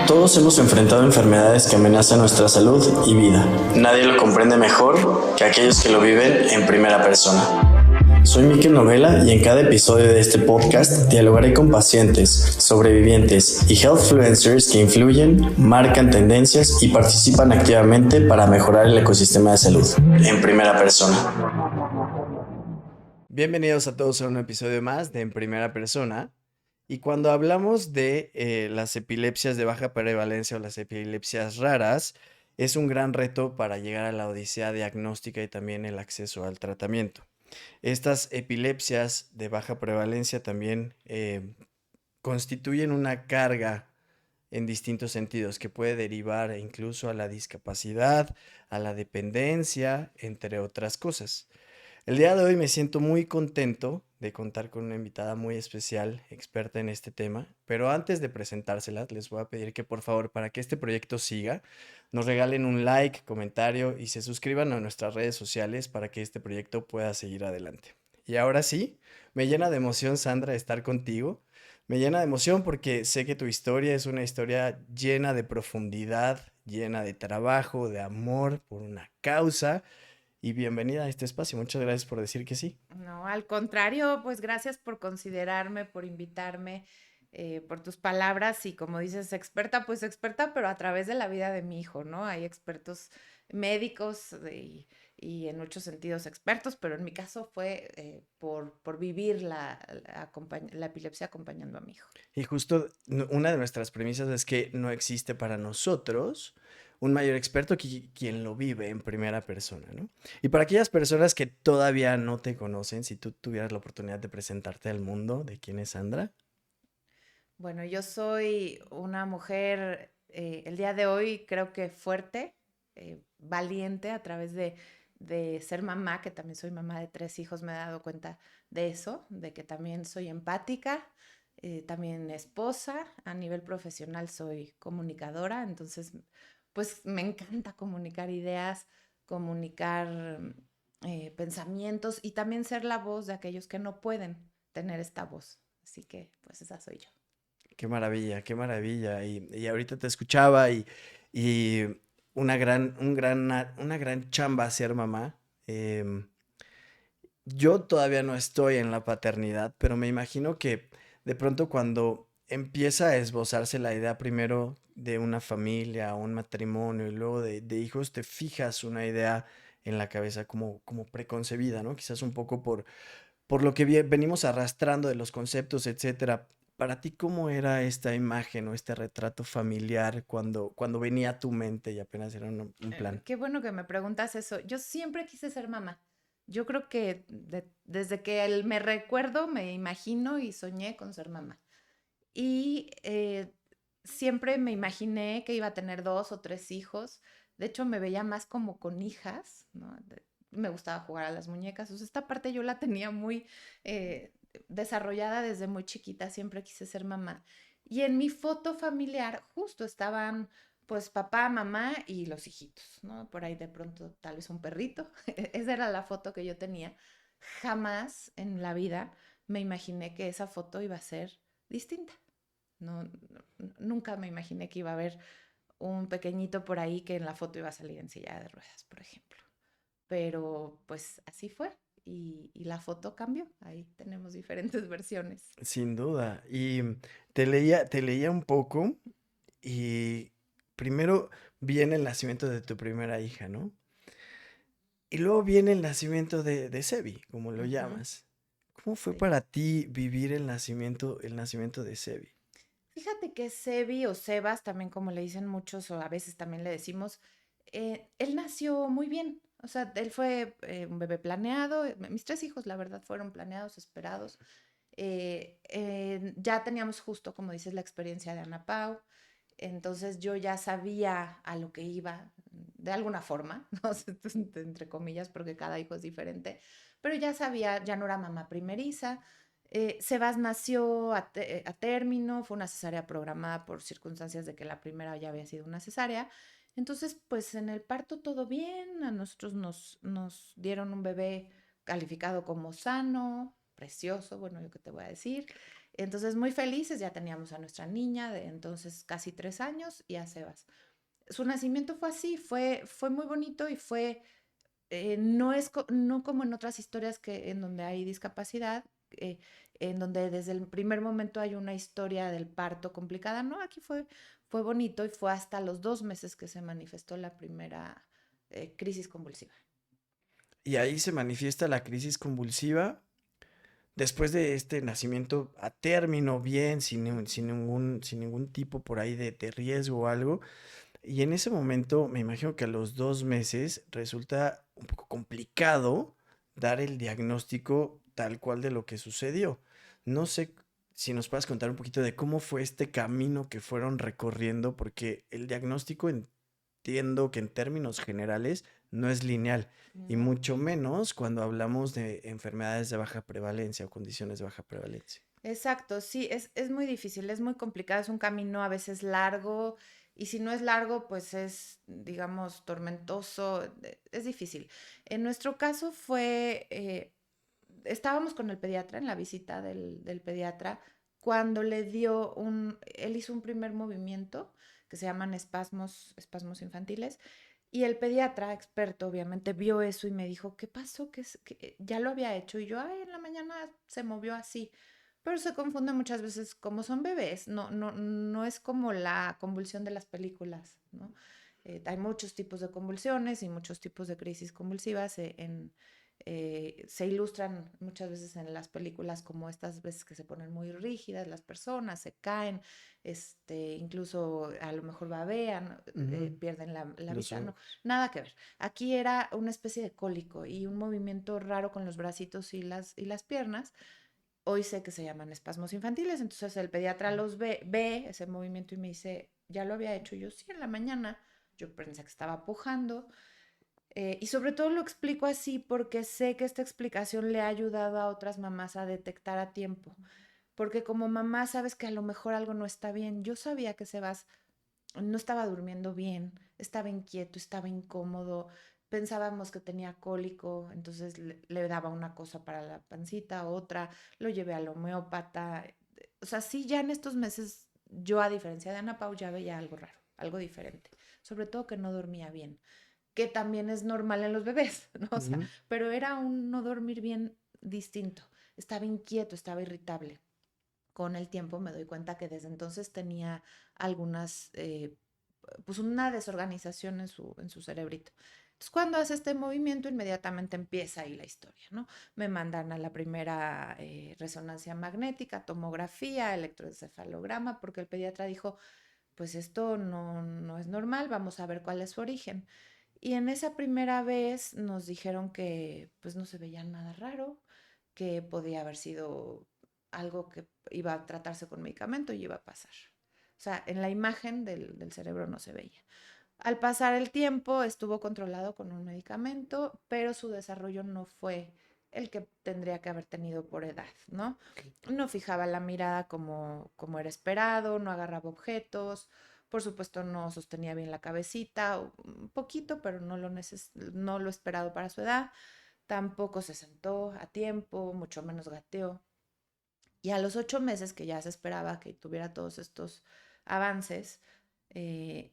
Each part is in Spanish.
Todos hemos enfrentado enfermedades que amenazan nuestra salud y vida. Nadie lo comprende mejor que aquellos que lo viven en primera persona. Soy Mikel Novela y en cada episodio de este podcast dialogaré con pacientes, sobrevivientes y healthfluencers que influyen, marcan tendencias y participan activamente para mejorar el ecosistema de salud en primera persona. Bienvenidos a todos a un episodio más de En Primera Persona. Y cuando hablamos de las epilepsias de baja prevalencia o las epilepsias raras, es un gran reto para llegar a la odisea diagnóstica y también el acceso al tratamiento. Estas epilepsias de baja prevalencia también constituyen una carga en distintos sentidos que puede derivar incluso a la discapacidad, a la dependencia, entre otras cosas. El día de hoy me siento muy contento de contar con una invitada muy especial, experta en este tema, pero antes de presentárselas les voy a pedir que por favor, para que este proyecto siga, nos regalen un like, comentario y se suscriban a nuestras redes sociales para que este proyecto pueda seguir adelante. Y ahora sí, me llena de emoción, Sandra, estar contigo. Me llena de emoción porque sé que tu historia es una historia llena de profundidad, llena de trabajo, de amor por una causa y bienvenida a este espacio. Muchas gracias por decir que sí. No, al contrario, pues gracias por considerarme, por invitarme, por tus palabras y como dices, experta, pues experta, pero a través de la vida de mi hijo, ¿no? Hay expertos médicos y en muchos sentidos expertos, pero en mi caso fue por vivir la epilepsia acompañando a mi hijo. Y justo una de nuestras premisas es que no existe para nosotros un mayor experto que quien lo vive en primera persona, ¿no? Y para aquellas personas que todavía no te conocen, si tú tuvieras la oportunidad de presentarte al mundo de quién es Sandra. Bueno, yo soy una mujer, el día de hoy creo que fuerte, valiente a través de ser mamá, que también soy mamá de 3 hijos, me he dado cuenta de eso, de que también soy empática, también esposa, a nivel profesional soy comunicadora, entonces pues me encanta comunicar ideas, comunicar pensamientos y también ser la voz de aquellos que no pueden tener esta voz. Así que pues esa soy yo. Qué maravilla, qué maravilla. Y ahorita te escuchaba y una gran chamba ser mamá. Em, Yo todavía no estoy en la paternidad, pero me imagino que de pronto cuando empieza a esbozarse la idea primero de una familia, un matrimonio y luego de hijos, te fijas una idea en la cabeza como preconcebida, ¿no? Quizás un poco por lo que venimos arrastrando de los conceptos, etcétera. Para ti, ¿cómo era esta imagen o este retrato familiar cuando venía a tu mente y apenas era un plan? Qué bueno que me preguntas eso. Yo siempre quise ser mamá. Yo creo que desde que me recuerdo, me imagino y soñé con ser mamá. Y siempre me imaginé que iba a tener 2 o 3 hijos. De hecho, me veía más como con hijas, ¿no? Me gustaba jugar a las muñecas. O sea, esta parte yo la tenía muy desarrollada desde muy chiquita. Siempre quise ser mamá. Y en mi foto familiar justo estaban pues papá, mamá y los hijitos, ¿no? Por ahí de pronto tal vez un perrito. Esa era la foto que yo tenía. Jamás en la vida me imaginé que esa foto iba a ser distinta. No, nunca me imaginé que iba a haber un pequeñito por ahí que en la foto iba a salir en silla de ruedas, por ejemplo. Pero pues así fue y la foto cambió. Ahí tenemos diferentes versiones. Sin duda. Y te leía un poco y primero viene el nacimiento de tu primera hija, ¿no? Y luego viene el nacimiento de Sebi, como lo Ujú, llamas. ¿Cómo fue sí. para ti vivir el nacimiento de Sebi? Fíjate que Sebi o Sebas, también como le dicen muchos, o a veces también le decimos, él nació muy bien. O sea, él fue un bebé planeado. Mis 3 hijos, la verdad, fueron planeados, esperados. Ya teníamos justo, como dices, la experiencia de Ana Pau. Entonces yo ya sabía a lo que iba, de alguna forma, ¿no? Entre comillas, porque cada hijo es diferente, pero ya sabía, ya no era mamá primeriza. Sebas nació a término, fue una cesárea programada por circunstancias de que la primera ya había sido una cesárea. Entonces, pues en el parto todo bien, a nosotros nos dieron un bebé calificado como sano, precioso, bueno, yo qué te voy a decir. Entonces, muy felices, ya teníamos a nuestra niña de entonces casi 3 años y a Sebas. Su nacimiento fue así, fue muy bonito y no es no como en otras historias en donde hay discapacidad, eh, en donde desde el primer momento hay una historia del parto complicada. No, aquí fue bonito y fue hasta los 2 meses que se manifestó la primera crisis convulsiva. Y ahí se manifiesta la crisis convulsiva después de este nacimiento a término, bien, sin ningún tipo por ahí de riesgo o algo. Y en ese momento, me imagino que a los 2 meses resulta un poco complicado dar el diagnóstico tal cual de lo que sucedió. No sé si nos puedes contar un poquito de cómo fue este camino que fueron recorriendo, porque el diagnóstico entiendo que en términos generales no es lineal, y No. mucho menos cuando hablamos de enfermedades de baja prevalencia o condiciones de baja prevalencia. Exacto, sí, es muy difícil, es muy complicado, es un camino a veces largo y si no es largo, pues es, digamos, tormentoso, es difícil. En nuestro caso estábamos con el pediatra en la visita del pediatra cuando él hizo un primer movimiento que se llaman espasmos infantiles y el pediatra, experto, obviamente, vio eso y me dijo, ¿qué pasó? Ya lo había hecho. Y yo, ay, en la mañana se movió así. Pero se confunde muchas veces como son bebés. No es como la convulsión de las películas, ¿no? Hay muchos tipos de convulsiones y muchos tipos de crisis convulsivas. Se ilustran muchas veces en las películas como estas veces que se ponen muy rígidas las personas, se caen, incluso a lo mejor babean, Ujú. pierden la Los vista, no, ojos. nada que ver. Aquí era una especie de cólico y un movimiento raro con los bracitos y las piernas. Hoy sé que se llaman espasmos infantiles, entonces el pediatra los ve ese movimiento y me dice, ya lo había hecho yo, sí, en la mañana. Yo pensé que estaba pujando. Y sobre todo lo explico así porque sé que esta explicación le ha ayudado a otras mamás a detectar a tiempo. Porque como mamá sabes que a lo mejor algo no está bien. Yo sabía que Sebas no estaba durmiendo bien, estaba inquieto, estaba incómodo, pensábamos que tenía cólico, entonces le daba una cosa para la pancita, otra, lo llevé al homeópata. O sea, sí, ya en estos meses yo, a diferencia de Ana Pau, ya veía algo raro, algo diferente, sobre todo que no dormía bien, que también es normal en los bebés, ¿no? O sea, Ujú. pero era un no dormir bien distinto, estaba inquieto, estaba irritable. Con el tiempo me doy cuenta que desde entonces tenía algunas, pues una desorganización en su cerebrito. Entonces, cuando hace este movimiento, inmediatamente empieza ahí la historia, ¿no? Me mandan a la primera resonancia magnética, tomografía, electroencefalograma, porque el pediatra dijo, pues esto no es normal, vamos a ver cuál es su origen. Y en esa primera vez nos dijeron que pues no se veía nada raro, que podía haber sido algo que iba a tratarse con medicamento y iba a pasar. O sea, en la imagen del cerebro no se veía. Al pasar el tiempo estuvo controlado con un medicamento, pero su desarrollo no fue el que tendría que haber tenido por edad, ¿no? No fijaba la mirada como era esperado, no agarraba objetos, por supuesto no sostenía bien la cabecita, un poquito, pero no lo esperado para su edad. Tampoco se sentó a tiempo, mucho menos gateó. Y a los 8 meses que ya se esperaba que tuviera todos estos avances, eh,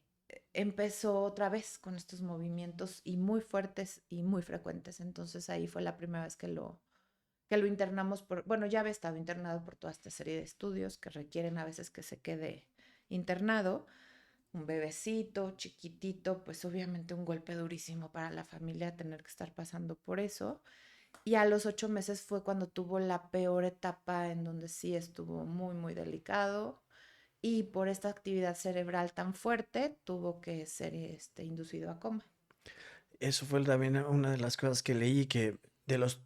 empezó otra vez con estos movimientos y muy fuertes y muy frecuentes. Entonces ahí fue la primera vez que lo internamos bueno, ya había estado internado por toda esta serie de estudios que requieren a veces que se quede internado. Un bebecito chiquitito, pues obviamente un golpe durísimo para la familia tener que estar pasando por eso. Y a los 8 meses fue cuando tuvo la peor etapa en donde sí estuvo muy, muy delicado. Y por esta actividad cerebral tan fuerte, tuvo que ser inducido a coma. Eso fue también una de las cosas que leí, que de los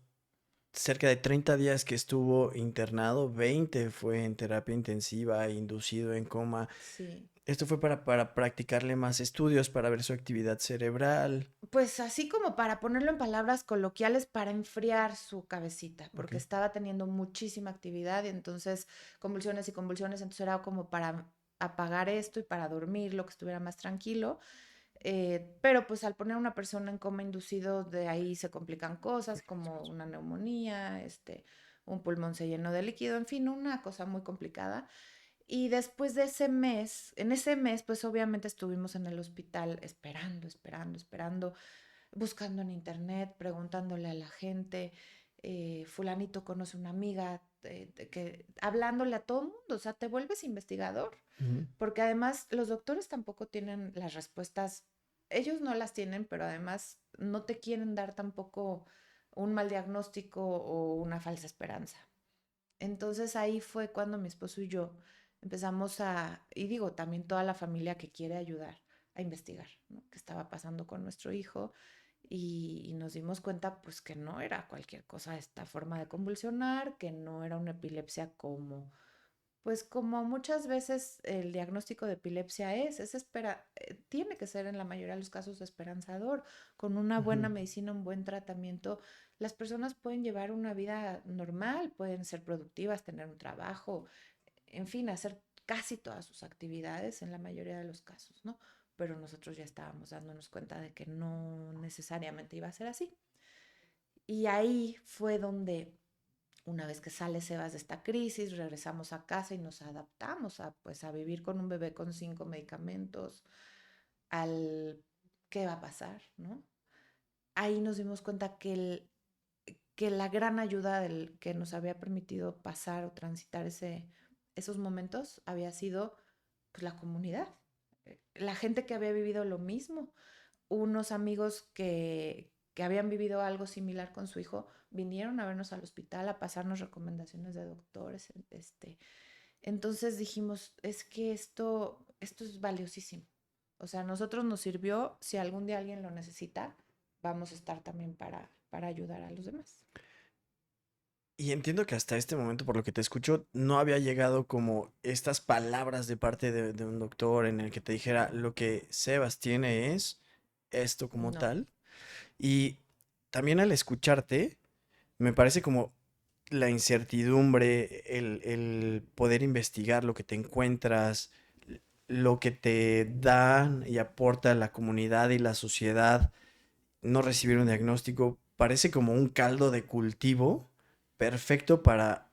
cerca de 30 días que estuvo internado, 20 fue en terapia intensiva, inducido en coma. Sí. Esto fue para practicarle más estudios, para ver su actividad cerebral. Pues así como para ponerlo en palabras coloquiales, para enfriar su cabecita, Ok. porque estaba teniendo muchísima actividad y entonces convulsiones y convulsiones, entonces era como para apagar esto y para dormir, lo que estuviera más tranquilo. Pero pues al poner a una persona en coma inducido, de ahí se complican cosas como una neumonía, un pulmón se llenó de líquido, en fin, una cosa muy complicada. Y después de ese mes, en ese mes, pues obviamente estuvimos en el hospital esperando, buscando en internet, preguntándole a la gente, fulanito conoce una amiga, hablándole a todo el mundo, o sea, te vuelves investigador, Ujú, porque además los doctores tampoco tienen las respuestas, ellos no las tienen, pero además no te quieren dar tampoco un mal diagnóstico o una falsa esperanza. Entonces ahí fue cuando mi esposo y yo empezamos y digo, también toda la familia que quiere ayudar a investigar, ¿no? ¿Qué estaba pasando con nuestro hijo? Y nos dimos cuenta pues que no era cualquier cosa esta forma de convulsionar, que no era una epilepsia pues como muchas veces el diagnóstico de epilepsia tiene que ser en la mayoría de los casos esperanzador. Con una buena ujú. medicina, un buen tratamiento, las personas pueden llevar una vida normal, pueden ser productivas, tener un trabajo, en fin, hacer casi todas sus actividades en la mayoría de los casos, ¿no? Pero nosotros ya estábamos dándonos cuenta de que no necesariamente iba a ser así. Y ahí fue donde una vez que sale Sebas de esta crisis, regresamos a casa y nos adaptamos pues, a vivir con un bebé con 5 medicamentos, al qué va a pasar, ¿no? Ahí nos dimos cuenta que la gran ayuda que nos había permitido pasar o transitar esos momentos había sido pues, la comunidad, la gente que había vivido lo mismo, unos amigos que habían vivido algo similar con su hijo vinieron a vernos al hospital a pasarnos recomendaciones de doctores. Entonces dijimos, es que esto es valiosísimo. O sea, a nosotros nos sirvió, si algún día alguien lo necesita, vamos a estar también para ayudar a los demás. Y entiendo que hasta este momento, por lo que te escucho, no había llegado como estas palabras de parte de un doctor en el que te dijera lo que Sebas tiene es esto como No. tal. Y también al escucharte, me parece como la incertidumbre, el poder investigar lo que te encuentras, lo que te dan y aporta la comunidad y la sociedad, no recibir un diagnóstico, parece como un caldo de cultivo perfecto para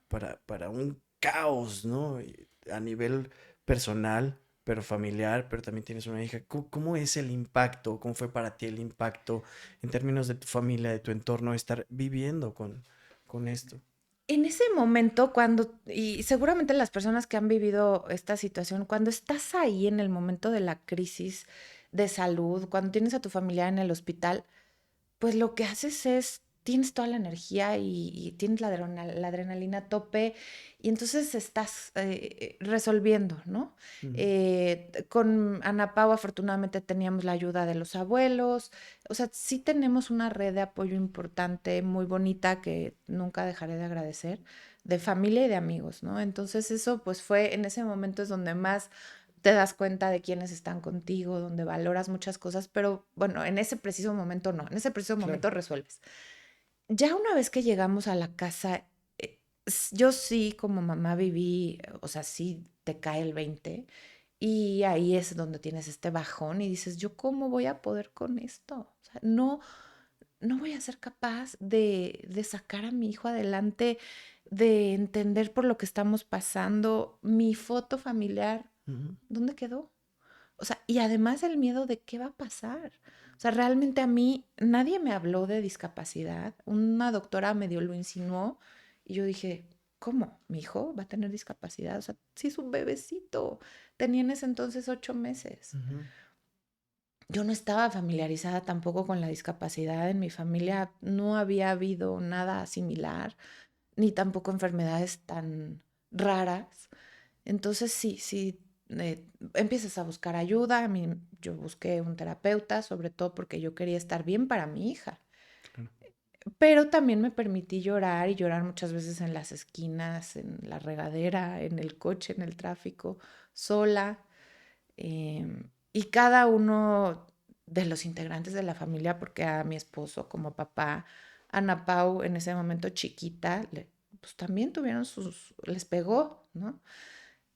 un caos, ¿no? Y a nivel personal, pero familiar, pero también tienes una hija. ¿Cómo es el impacto? ¿Cómo fue para ti el impacto en términos de tu familia, de tu entorno, estar viviendo con esto? En ese momento, y seguramente las personas que han vivido esta situación, cuando estás ahí en el momento de la crisis de salud, cuando tienes a tu familia en el hospital, pues lo que haces es, tienes toda la energía y tienes la adrenalina a tope y entonces estás resolviendo, ¿no? Ujú, Con Ana Pau afortunadamente teníamos la ayuda de los abuelos, o sea, sí tenemos una red de apoyo importante, muy bonita, que nunca dejaré de agradecer, de familia y de amigos, ¿no? Entonces eso pues fue, en ese momento es donde más te das cuenta de quiénes están contigo, donde valoras muchas cosas, pero bueno, en ese preciso momento no, en ese preciso claro. momento resuelves. Ya una vez que llegamos a la casa, yo sí como mamá viví, o sea, sí te cae el 20 y ahí es donde tienes este bajón y dices, ¿yo cómo voy a poder con esto? O sea, no voy a ser capaz de sacar a mi hijo adelante, de entender por lo que estamos pasando. Mi foto familiar, Ujú, ¿dónde quedó? O sea, y además el miedo de qué va a pasar. O sea, realmente a mí nadie me habló de discapacidad. Una doctora medio lo insinuó y yo dije, ¿cómo? ¿Mi hijo va a tener discapacidad? O sea, sí es un bebecito. Tenía en ese entonces 8 meses. ujú, Yo no estaba familiarizada tampoco con la discapacidad. En mi familia no había habido nada similar, ni tampoco enfermedades tan raras. Entonces sí, empiezas a buscar ayuda. Yo busqué un terapeuta, sobre todo porque yo quería estar bien para mi hija. claro. Pero también me permití llorar y llorar muchas veces en las esquinas, en la regadera, en el coche, en el tráfico, sola. Y cada uno de los integrantes de la familia, porque a mi esposo como papá, Ana Pau en ese momento chiquita, pues también les pegó, ¿no?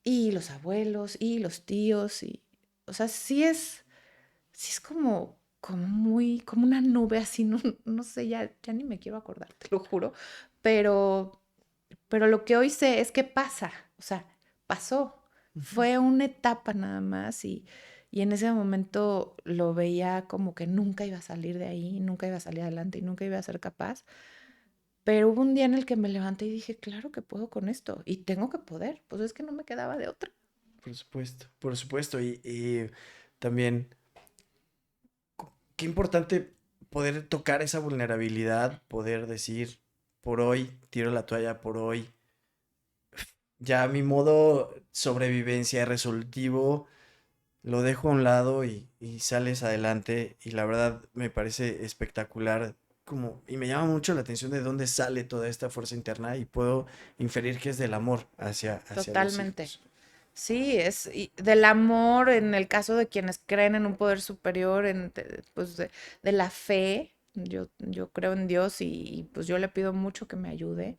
Y los abuelos y los tíos o sea, sí es como muy, como una nube así, no sé, ya ni me quiero acordar, te lo juro, pero, pero lo que hoy sé es que pasa, o sea, pasó. Ujú. Fue una etapa nada más y en ese momento lo veía como que nunca iba a salir de ahí, nunca iba a salir adelante y nunca iba a ser capaz. Pero hubo un día en el que me levanté y dije, claro que puedo con esto y tengo que poder, pues es que no me quedaba de otra. Por supuesto, por supuesto. Y también, qué importante poder tocar esa vulnerabilidad, poder decir, por hoy tiro la toalla, por hoy ya mi modo sobrevivencia resolutivo lo dejo a un lado y sales adelante. Y la verdad me parece espectacular. Como, y me llama mucho la atención de dónde sale toda esta fuerza interna y puedo inferir que es del amor hacia los Totalmente. hijos. Sí, del amor en el caso de quienes creen en un poder superior, pues de la fe. Yo creo en Dios y pues yo le pido mucho que me ayude.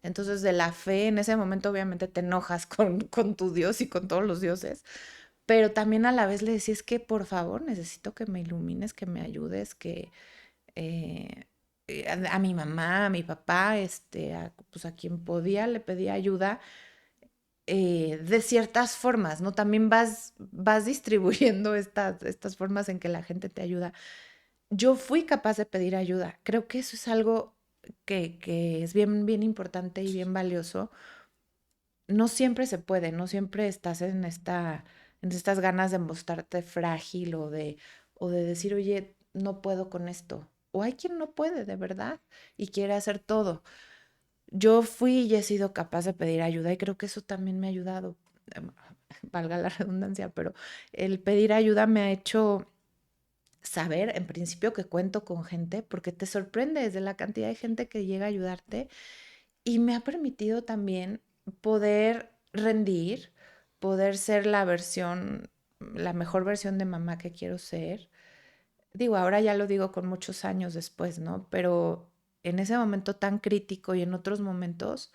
Entonces, de la fe, en ese momento obviamente te enojas con tu Dios y con todos los dioses, pero también a la vez le decís que por favor necesito que me ilumines, que me ayudes, que eh, a mi mamá, a mi papá, pues a quien podía le pedía ayuda de ciertas formas, ¿no? También vas distribuyendo estas formas en que la gente te ayuda. Yo fui capaz de pedir ayuda. Creo que eso es algo que es bien, bien importante y bien valioso. No siempre se puede, no siempre estás en estas ganas de mostrarte frágil o de decir, oye, no puedo con esto. O hay quien no puede, de verdad, y quiere hacer todo. Yo fui y he sido capaz de pedir ayuda y creo que eso también me ha ayudado, em, valga la redundancia, pero el pedir ayuda me ha hecho saber, en principio, que cuento con gente, porque te sorprendes de la cantidad de gente que llega a ayudarte y me ha permitido también poder rendir, poder ser la mejor versión de mamá que quiero ser. Digo, ahora ya lo digo con muchos años después, ¿no? Pero en ese momento tan crítico y en otros momentos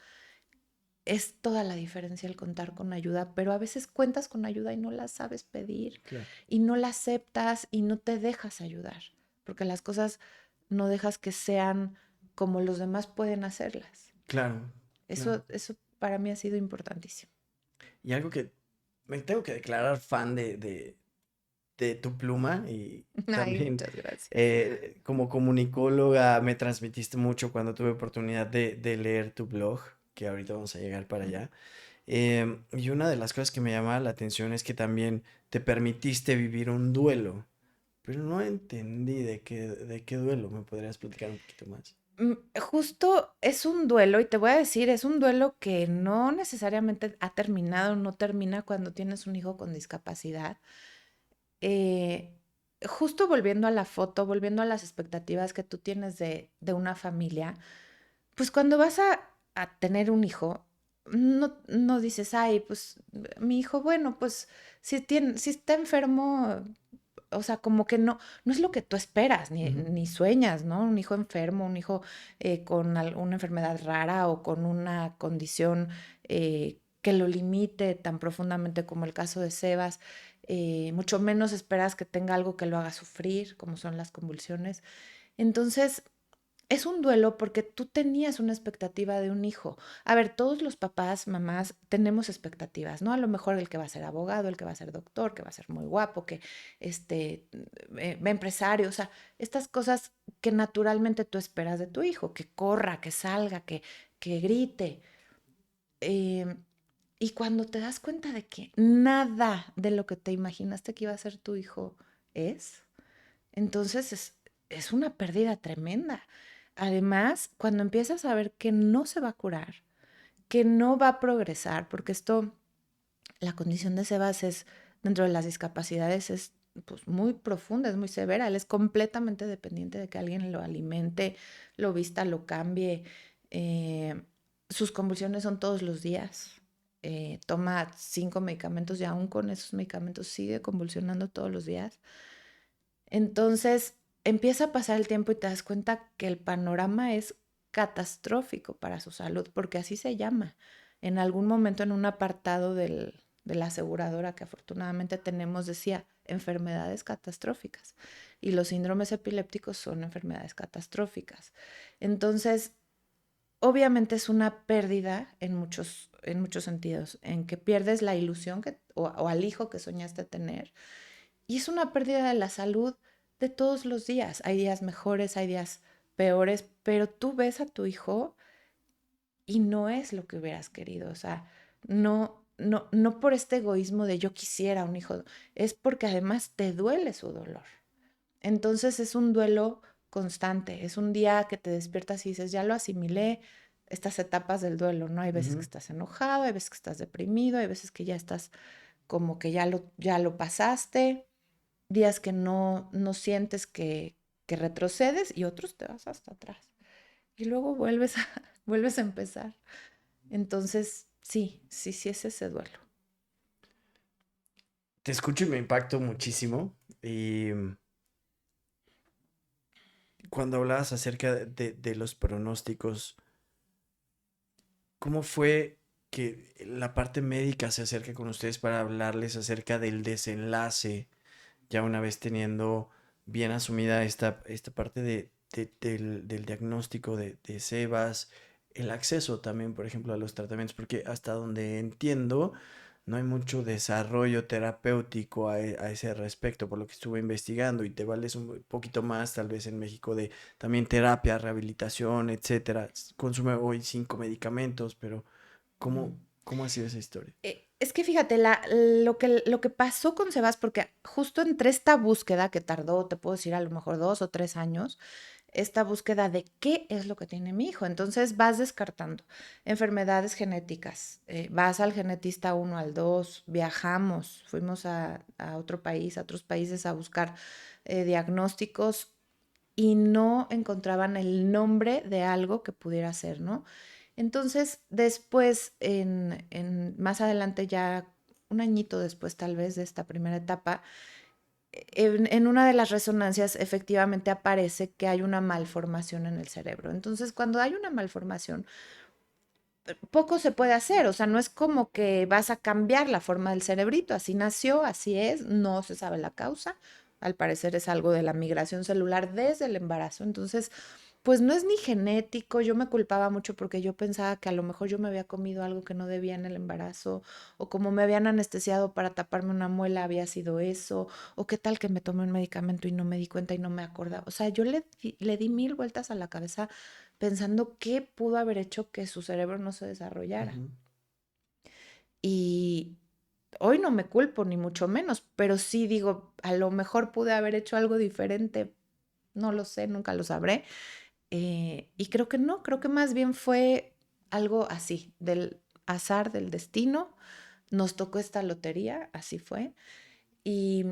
es toda la diferencia el contar con ayuda, pero a veces cuentas con ayuda y no la sabes pedir Claro, y no la aceptas y no te dejas ayudar, porque las cosas no dejas que sean como los demás pueden hacerlas. claro, claro. Eso para mí ha sido importantísimo. Y algo que me tengo que declarar fan de tu pluma y Ay, también muchas gracias. como comunicóloga me transmitiste mucho cuando tuve oportunidad de leer tu blog, que ahorita vamos a llegar para allá. Y una de las cosas que me llama la atención es que también te permitiste vivir un duelo, pero no entendí de qué duelo. ¿Me podrías platicar un poquito más? Justo es un duelo, y te voy a decir, es un duelo que no necesariamente ha terminado, no termina cuando tienes un hijo con discapacidad. eh, Justo volviendo a la foto, volviendo a las expectativas que tú tienes de una familia, pues cuando vas a tener un hijo, no dices, ay, pues mi hijo, bueno, pues si está enfermo, o sea, como que no es lo que tú esperas, Ujú. ni sueñas, ¿no? Un hijo enfermo, un hijo con alguna enfermedad rara o con una condición que lo limite tan profundamente como el caso de Sebas. Mucho menos esperas que tenga algo que lo haga sufrir, como son las convulsiones. Entonces, es un duelo porque tú tenías una expectativa de un hijo. A ver, todos los papás, mamás, tenemos expectativas, ¿no? A lo mejor el que va a ser abogado, el que va a ser doctor, que va a ser muy guapo, que empresario, o sea, estas cosas que naturalmente tú esperas de tu hijo, que corra, que salga, que grite. Eh, y cuando te das cuenta de que nada de lo que te imaginaste que iba a ser tu hijo es, entonces es una pérdida tremenda. Además, cuando empiezas a ver que no se va a curar, que no va a progresar, porque la condición de Sebas es, dentro de las discapacidades, es pues, muy profunda, es muy severa. Él es completamente dependiente de que alguien lo alimente, lo vista, lo cambie. Eh, Sus convulsiones son todos los días. Toma 5 medicamentos y aún con esos medicamentos sigue convulsionando todos los días. Entonces empieza a pasar el tiempo y te das cuenta que el panorama es catastrófico para su salud, porque así se llama. En algún momento en un apartado de la aseguradora que afortunadamente tenemos decía enfermedades catastróficas y los síndromes epilépticos son enfermedades catastróficas. Entonces, obviamente es una pérdida en muchos sentidos, en que pierdes la ilusión o al hijo que soñaste tener. Y es una pérdida de la salud de todos los días. Hay días mejores, hay días peores, pero tú ves a tu hijo y no es lo que hubieras querido. O sea, no por este egoísmo de yo quisiera un hijo, es porque además te duele su dolor. Entonces es un duelo constante, es un día que te despiertas y dices, ya lo asimilé, estas etapas del duelo, ¿no? Hay veces que Ujú. estás enojado, hay veces que estás deprimido, hay veces que ya estás como que ya lo pasaste, días que no sientes que retrocedes y otros te vas hasta atrás. Y luego vuelves a empezar. Entonces, sí es ese duelo. Te escucho y me impacto muchísimo. Y cuando hablabas acerca de los pronósticos, ¿cómo fue que la parte médica se acerca con ustedes para hablarles acerca del desenlace, ya una vez teniendo bien asumida esta parte del diagnóstico de Sebas, el acceso también, por ejemplo, a los tratamientos? Porque hasta donde entiendo, no hay mucho desarrollo terapéutico a ese respecto, por lo que estuve investigando, y te vales un poquito más, tal vez en México, de también terapia, rehabilitación, etcétera. Consume hoy 5 medicamentos, pero ¿cómo, cómo ha sido esa historia? Es que fíjate, lo que pasó con Sebas, porque justo entre esta búsqueda que tardó, te puedo decir, a lo mejor 2 o 3 años, esta búsqueda de qué es lo que tiene mi hijo. Entonces vas descartando enfermedades genéticas, vas al genetista uno, al 2, viajamos, fuimos a otro país, a otros países a buscar diagnósticos y no encontraban el nombre de algo que pudiera ser, ¿no? Entonces, después, más adelante, ya un añito después tal vez de esta primera etapa, en una de las resonancias efectivamente aparece que hay una malformación en el cerebro. Entonces, cuando hay una malformación, poco se puede hacer, o sea, no es como que vas a cambiar la forma del cerebrito, así nació, así es, no se sabe la causa, al parecer es algo de la migración celular desde el embarazo, entonces, pues no es ni genético, yo me culpaba mucho porque yo pensaba que a lo mejor yo me había comido algo que no debía en el embarazo, o como me habían anestesiado para taparme una muela, había sido eso, o qué tal que me tomé un medicamento y no me di cuenta y no me acordaba, o sea, yo le di mil vueltas a la cabeza pensando qué pudo haber hecho que su cerebro no se desarrollara. Ujú. Y hoy no me culpo, ni mucho menos, pero sí digo, a lo mejor pude haber hecho algo diferente, no lo sé, nunca lo sabré. Y creo que no, creo que más bien fue algo así, del azar del destino. Nos tocó esta lotería, así fue. Y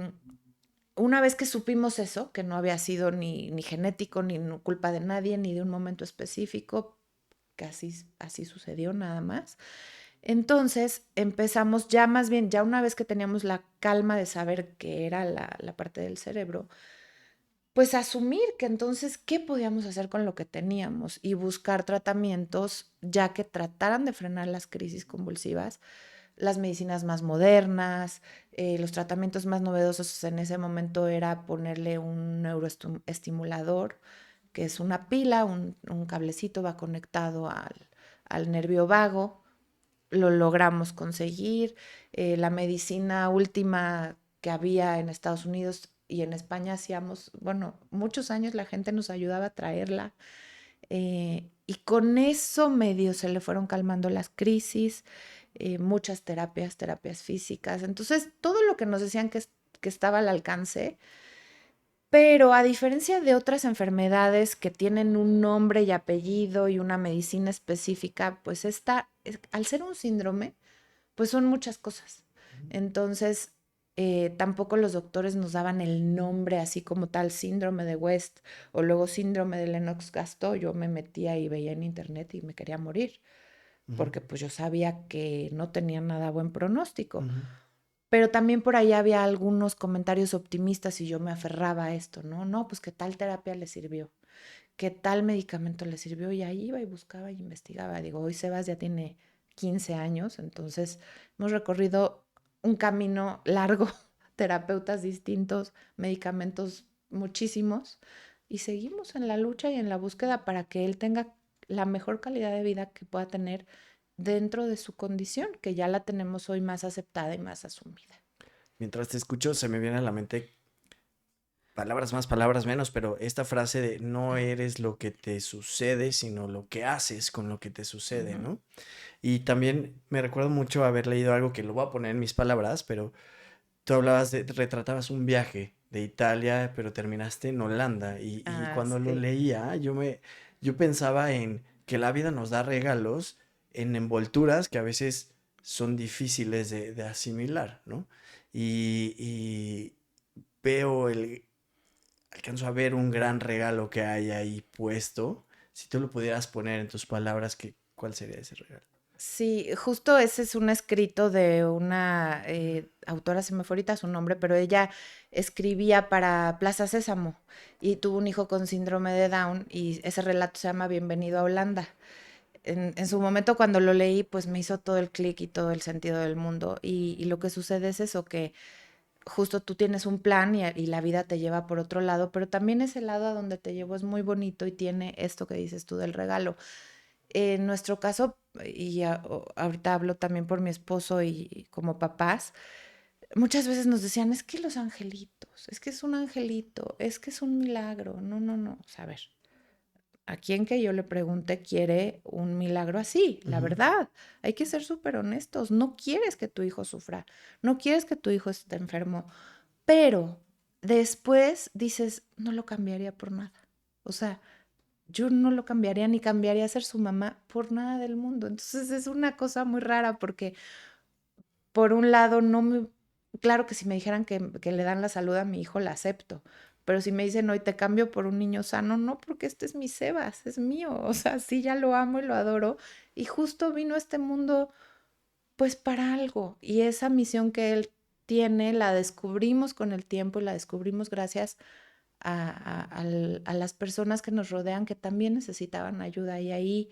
una vez que supimos eso, que no había sido ni genético, ni culpa de nadie, ni de un momento específico, que así sucedió nada más. Entonces empezamos ya más bien, ya una vez que teníamos la calma de saber qué era la parte del cerebro, pues asumir que entonces qué podíamos hacer con lo que teníamos y buscar tratamientos ya que trataran de frenar las crisis convulsivas, las medicinas más modernas, los tratamientos más novedosos en ese momento era ponerle un neuroestimulador, que es una pila, un cablecito va conectado al nervio vago, lo logramos conseguir. La medicina última que había en Estados Unidos y en España hacíamos, bueno, muchos años la gente nos ayudaba a traerla. Y con eso medio se le fueron calmando las crisis, muchas terapias físicas. Entonces, todo lo que nos decían que estaba al alcance, pero a diferencia de otras enfermedades que tienen un nombre y apellido y una medicina específica, pues al ser un síndrome, pues son muchas cosas. Entonces, tampoco los doctores nos daban el nombre así como tal, síndrome de West o luego síndrome de Lennox-Gastaut. Yo me metía y veía en internet y me quería morir, Ujú. porque pues yo sabía que no tenía nada buen pronóstico. Ujú. Pero también por ahí había algunos comentarios optimistas y yo me aferraba a esto, ¿no? No, pues qué tal terapia le sirvió, qué tal medicamento le sirvió, y ahí iba y buscaba y investigaba. Digo, hoy Sebas ya tiene 15 años, entonces hemos recorrido un camino largo, terapeutas distintos, medicamentos muchísimos, y seguimos en la lucha y en la búsqueda para que él tenga la mejor calidad de vida que pueda tener dentro de su condición, que ya la tenemos hoy más aceptada y más asumida. Mientras te escucho, se me viene a la mente palabras más, palabras menos, pero esta frase de no eres lo que te sucede, sino lo que haces con lo que te sucede, Ujú. ¿no? Y también me recuerdo mucho haber leído algo que lo voy a poner en mis palabras, pero tú hablabas retratabas un viaje de Italia, pero terminaste en Holanda. Y Ah, cuando lo sí. leía, yo pensaba en que la vida nos da regalos en envolturas que a veces son difíciles de asimilar, ¿no? Y veo alcanzo a ver un gran regalo que hay ahí puesto. Si tú lo pudieras poner en tus palabras, ¿cuál sería ese regalo? Sí, justo ese es un escrito de una autora, se me fue ahorita su nombre, pero ella escribía para Plaza Sésamo y tuvo un hijo con síndrome de Down y ese relato se llama Bienvenido a Holanda. En su momento cuando lo leí, pues me hizo todo el clic y todo el sentido del mundo. Y lo que sucede es eso, que justo tú tienes un plan y la vida te lleva por otro lado, pero también ese lado a donde te llevó es muy bonito y tiene esto que dices tú del regalo. En nuestro caso, ahorita hablo también por mi esposo y como papás, muchas veces nos decían, es que los angelitos, es que es un angelito, es que es un milagro. No, no, no. O sea, a ver, ¿a quién que yo le pregunte quiere un milagro así? La Ujú. verdad, hay que ser súper honestos. No quieres que tu hijo sufra, no quieres que tu hijo esté enfermo, pero después dices, no lo cambiaría por nada. O sea, yo no lo cambiaría ni cambiaría a ser su mamá por nada del mundo. Entonces es una cosa muy rara porque por un lado no me, claro que si me dijeran que le dan la salud a mi hijo la acepto, pero si me dicen hoy te cambio por un niño sano, no, porque este es mi Sebas, es mío, o sea, sí ya lo amo y lo adoro y justo vino a este mundo pues para algo y esa misión que él tiene la descubrimos con el tiempo y la descubrimos gracias a las personas que nos rodean que también necesitaban ayuda y ahí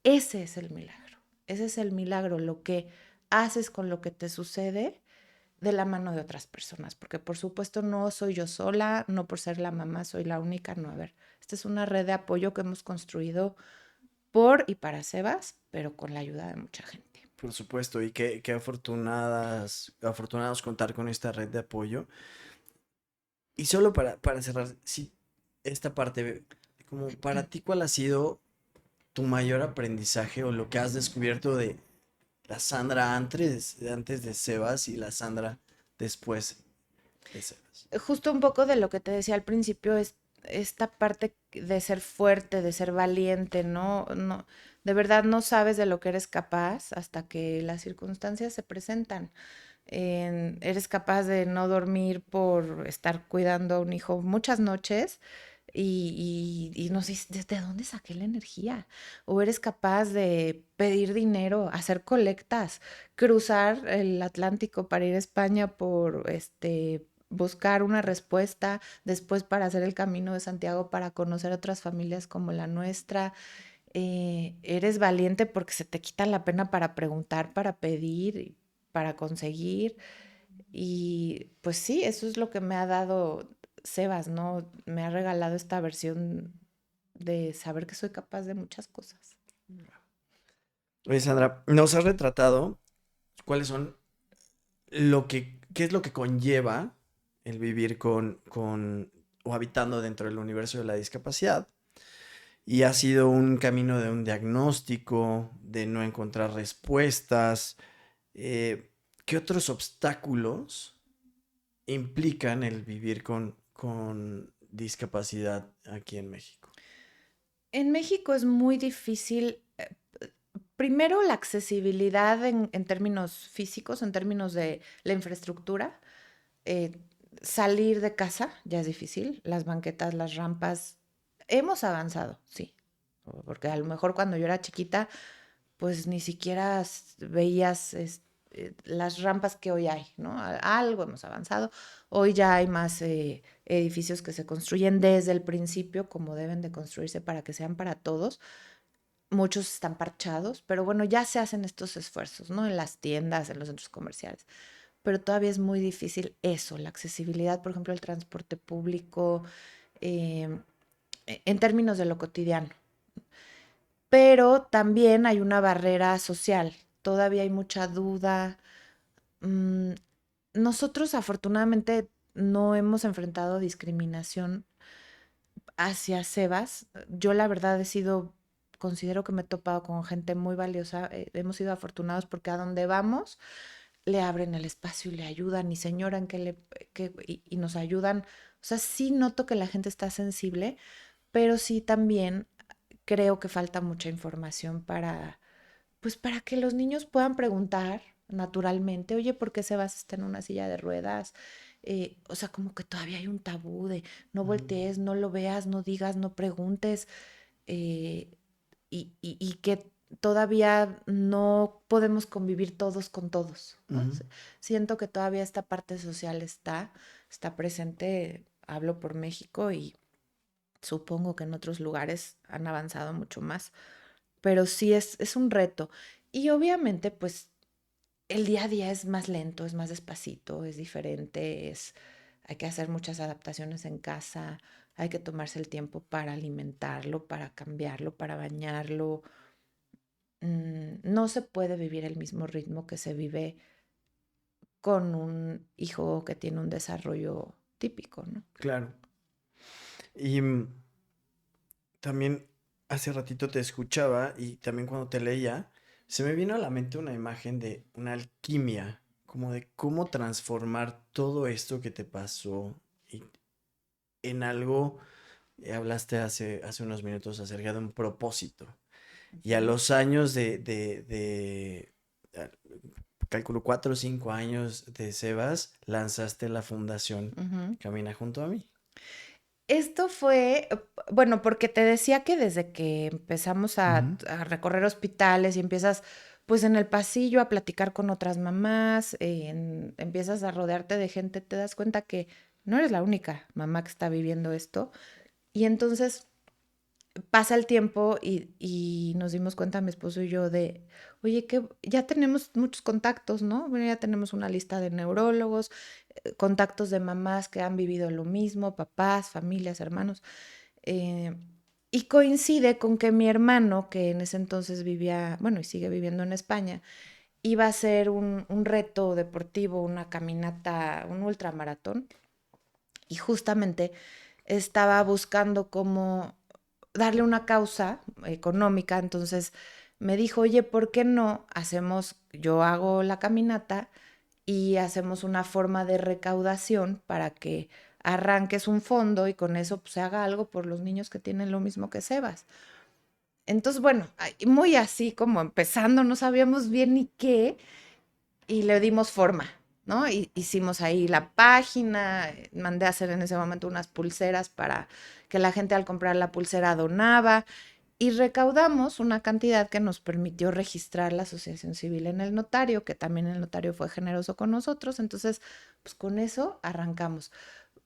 ese es el milagro, ese es el milagro, lo que haces con lo que te sucede de la mano de otras personas, porque por supuesto no soy yo sola, no por ser la mamá soy la única, no, a ver, esta es una red de apoyo que hemos construido por y para Sebas, pero con la ayuda de mucha gente. Por supuesto, y qué afortunados contar con esta red de apoyo. Y solo para cerrar, sí, esta parte, como para ti, ¿cuál ha sido tu mayor aprendizaje o lo que has descubierto de la Sandra antes de Sebas y la Sandra después de Sebas? Justo un poco de lo que te decía al principio es esta parte de ser fuerte, de ser valiente, ¿no? No, de verdad no sabes de lo que eres capaz hasta que las circunstancias se presentan. Eres capaz de no dormir por estar cuidando a un hijo muchas noches y no sé desde dónde saqué la energía. O eres capaz de pedir dinero, hacer colectas, cruzar el Atlántico para ir a España por buscar una respuesta, después para hacer el camino de Santiago para conocer otras familias como la nuestra. Eres valiente porque se te quita la pena para preguntar, para pedir, para conseguir. Y pues sí, eso es lo que me ha dado Sebas, ¿no? Me ha regalado esta versión de saber que soy capaz de muchas cosas. Oye, Sandra, nos has retratado cuáles son qué es lo que conlleva el vivir o habitando dentro del universo de la discapacidad. Y ha sido un camino de un diagnóstico, de no encontrar respuestas. eh, ¿Qué otros obstáculos implican el vivir con discapacidad aquí en México? En México es muy difícil, primero la accesibilidad en términos físicos, en términos de la infraestructura. eh, Salir de casa ya es difícil, las banquetas, las rampas, hemos avanzado, sí, porque a lo mejor cuando yo era chiquita, pues ni siquiera veías las rampas que hoy hay, ¿no? Algo hemos avanzado. Hoy ya hay más edificios que se construyen desde el principio, como deben de construirse para que sean para todos. Muchos están parchados, pero bueno, ya se hacen estos esfuerzos, ¿no? En las tiendas, en los centros comerciales. Pero todavía es muy difícil eso, la accesibilidad, por ejemplo, el transporte público, eh, en términos de lo cotidiano. pero también hay una barrera social. Todavía hay mucha duda. Mm, Nosotros afortunadamente no hemos enfrentado discriminación hacia Sebas. Yo la verdad considero que me he topado con gente muy valiosa. Hemos sido afortunados porque a donde vamos le abren el espacio y le ayudan y señora en y nos ayudan. O sea, sí noto que la gente está sensible, pero sí también creo que falta mucha información pues para que los niños puedan preguntar naturalmente, oye, ¿por qué Sebas está en una silla de ruedas? O sea, como que todavía hay un tabú de no Ujú. voltees, no lo veas, no digas, no preguntes, eh, y que todavía no podemos convivir todos con todos, ¿no? Ujú. Siento que todavía esta parte social está presente, hablo por México y supongo que en otros lugares han avanzado mucho más, pero sí es un reto. Y obviamente, pues el día a día es más lento, es más despacito, es diferente, hay que hacer muchas adaptaciones en casa, hay que tomarse el tiempo para alimentarlo, para cambiarlo, para bañarlo. No se puede vivir el mismo ritmo que se vive con un hijo que tiene un desarrollo típico, ¿no? Claro. Y también hace ratito te escuchaba y también cuando te leía, se me vino a la mente una imagen de una alquimia, como de cómo transformar todo esto que te pasó en algo. Hablaste hace unos minutos acerca de un propósito. Y a Ujú. los años ah, calculo 4 o 5 años de Sebas, lanzaste la fundación Ujú. Camina junto a mí. Esto fue, bueno, porque te decía que desde que empezamos Ujú. a recorrer hospitales y empiezas pues en el pasillo a platicar con otras mamás, empiezas a rodearte de gente, te das cuenta que no eres la única mamá que está viviendo esto. Y entonces pasa el tiempo y nos dimos cuenta, mi esposo y yo, oye, que ya tenemos muchos contactos, ¿no? Bueno, ya tenemos una lista de neurólogos, contactos de mamás que han vivido lo mismo, papás, familias, hermanos. eh, y coincide con que mi hermano, que en ese entonces vivía, bueno, y sigue viviendo en España, iba a hacer un reto deportivo, una caminata, un ultramaratón, y justamente estaba buscando cómo darle una causa económica, entonces me dijo, oye, ¿por qué no yo hago la caminata y hacemos una forma de recaudación para que arranques un fondo y con eso pues, se haga algo por los niños que tienen lo mismo que Sebas? Entonces, bueno, muy así como empezando, no sabíamos bien ni qué, y le dimos forma, ¿no? Hicimos ahí la página, mandé a hacer en ese momento unas pulseras para que la gente al comprar la pulsera donaba y recaudamos una cantidad que nos permitió registrar la asociación civil en el notario, que también el notario fue generoso con nosotros, entonces pues con eso arrancamos.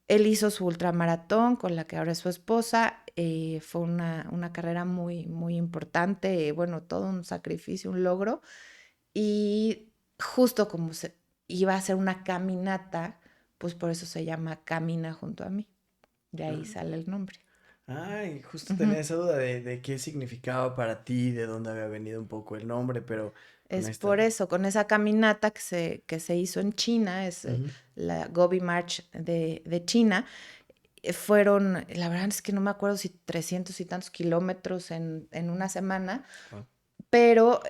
Él hizo su ultramaratón con la que ahora es su esposa. Fue una carrera muy, muy importante, bueno, todo un sacrificio, un logro. Y justo como iba a ser una caminata, pues por eso se llama Camina junto a mí. De ahí Ah. sale el nombre. Ay, justo tenía Ujú. esa duda de qué significaba para ti, de dónde había venido un poco el nombre, pero con Es por esta. eso, con esa caminata que se hizo en China, es Ujú. la Gobi March de China. Fueron, la verdad es que no me acuerdo si 300 y tantos kilómetros en una semana, Wow. pero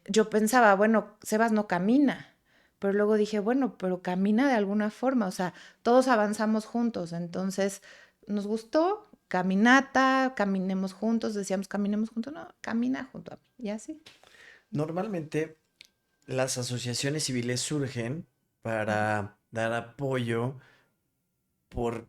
yo pensaba, bueno, Sebas no camina, pero luego dije, bueno, pero camina de alguna forma, o sea, todos avanzamos juntos, entonces nos gustó, caminata, caminemos juntos, decíamos caminemos juntos, no, camina junto a mí, y así. Normalmente las asociaciones civiles surgen para dar apoyo por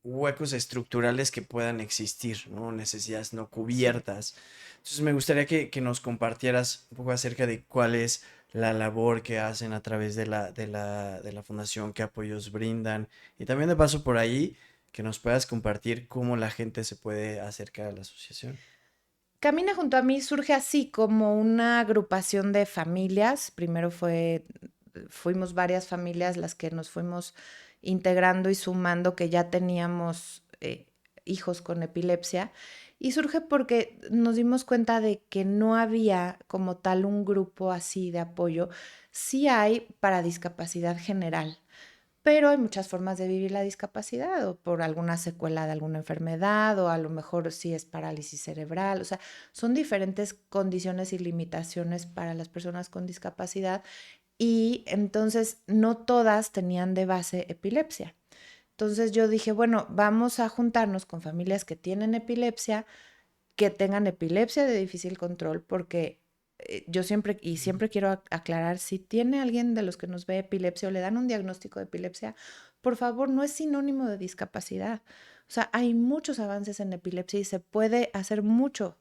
huecos estructurales que puedan existir, ¿no? Necesidades no Sí. cubiertas. Entonces me gustaría que nos compartieras un poco acerca de cuál es la labor que hacen a través de la fundación, qué apoyos brindan y también de paso por ahí que nos puedas compartir cómo la gente se puede acercar a la asociación. Camina junto a mí surge así como una agrupación de familias. Fuimos varias familias las que nos fuimos integrando y sumando que ya teníamos hijos con epilepsia Y surge porque nos dimos cuenta de que no había como tal un grupo así de apoyo. Sí hay para discapacidad general, pero hay muchas formas de vivir la discapacidad o por alguna secuela de alguna enfermedad o a lo mejor sí es parálisis cerebral. O sea, son diferentes condiciones y limitaciones para las personas con discapacidad y entonces no todas tenían de base epilepsia. Entonces yo dije, bueno, vamos a juntarnos con familias que tienen epilepsia, que tengan epilepsia de difícil control, porque yo siempre, y siempre quiero aclarar, si tiene alguien de los que nos ve epilepsia o le dan un diagnóstico de epilepsia, por favor, no es sinónimo de discapacidad. O sea, hay muchos avances en epilepsia y se puede hacer mucho